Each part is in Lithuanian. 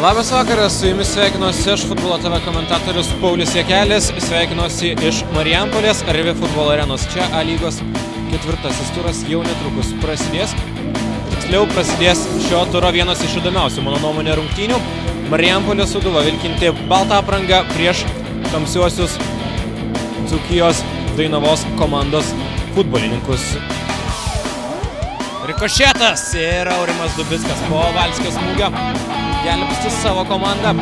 Labas vakaras, su jumis sveikinuosi aš, Futbolo TV komentatorius Paulius Jakelis, sveikinuosi iš Marijampolės Revi futbolo arenos. Čia A lygos ketvirtasis turas jau netrukus prasidės. Tiksliau prasidės šio turo vienas iš įdomiausių, mano nuomonė, rungtynių. Marijampolės Sūduva vilkinti baltą aprangą prieš tamsiuosius Dzūkijos Dainavos komandos futbolininkus. Rikošetas ir Aurimas Dubickas po Valskio smūgio gelbsti savo komandą.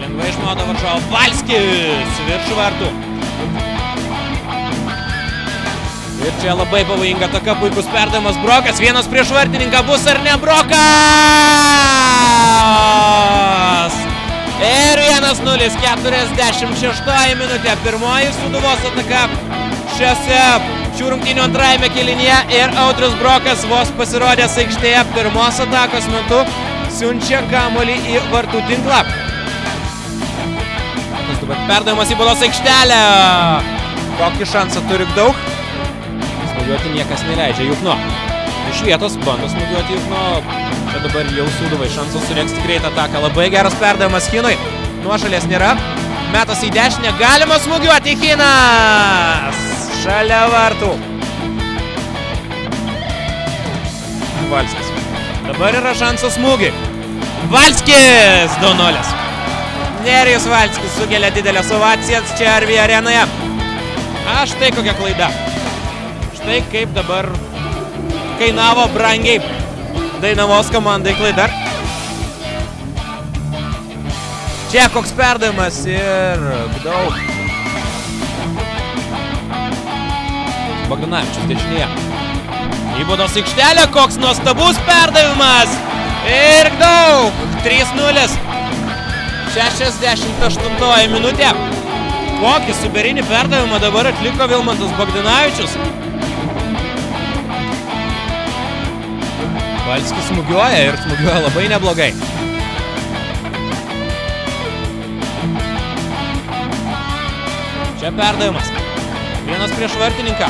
Lengvai išmaudo varžovą Valskis virš vartų. Ir čia labai pavojinga ataka, puikus perdavimas Brokas. Vienas prieš vartininką bus ar ne Brokas? Ir 1-0, 46 minutė. Pirmoji Sūduvos ataka šių rungtynių antrajame kėlinyje ir Audrius Brokas vos pasirodęs aikštėje pirmos atakos metu siunčia kamuolį į vartų tinklą. Perdavimas į baudos aikštelę. Kokį šansą turi daug? Smūgiuoti niekas neleidžia. Jukno iš vietos bando smūgiuoti Jukno. Čia dabar jau Sūduvai šansas suregzti greitą ataką. Labai geras perdavimas Chinui. Nuošalės nėra. Metas į dešinę. Galima smūgiuoti Chinas. Šalia vartų. Valskis. Dabar yra šansas smūgiai. Valskis 2-0. Nerijus Valskis sukelia didelės ovacijas čia Arvi arenoje. Štai kokia klaida. Štai kaip dabar kainavo brangiai Dainavos komandai klaida. Čia koks perdavimas ir daug. Bogdanavičius dešinėje. Į baudos aikštelę, koks nuostabus perdavimas. Ir daug. 3-0. 68 minutė. Kokį suberinį perdavimą dabar atliko Vilmantas Bogdanavičius. Valskis smūgiuoja ir smūgiuoja labai neblogai. Čia perdavimas. Vienas prieš vartininką.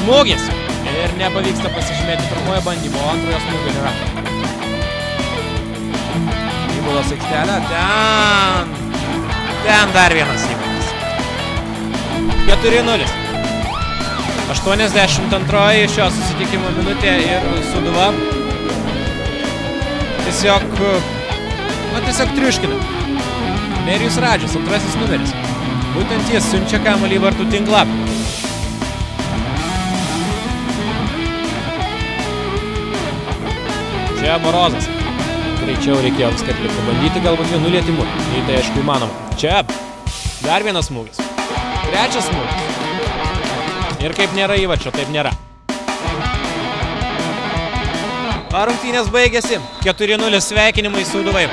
Smūgis. Ir nepavyksta pasižymėti pirmojo bandymo, o antrojo smūgio nėra. Į baudos aikštelę. Ten dar vienas įvartis. 4-0. 82 šio susitikimo minutė ir Sūduva tiesiog triuškina. Nerijus Radžius, antrasis numeris. Būtent jis siunčia kamuolį į vartų tinklą. Čia Morozas. Greičiau reikėjo viską atlikti. Bandyti galbūt vienu lietimu. Tai aišku įmanoma. Čia dar vienas smūgis. Trečias smūgis. Ir kaip nėra įvarčio, taip nėra. Rungtynės baigėsi. 4-0 sveikinimai Sūduvai.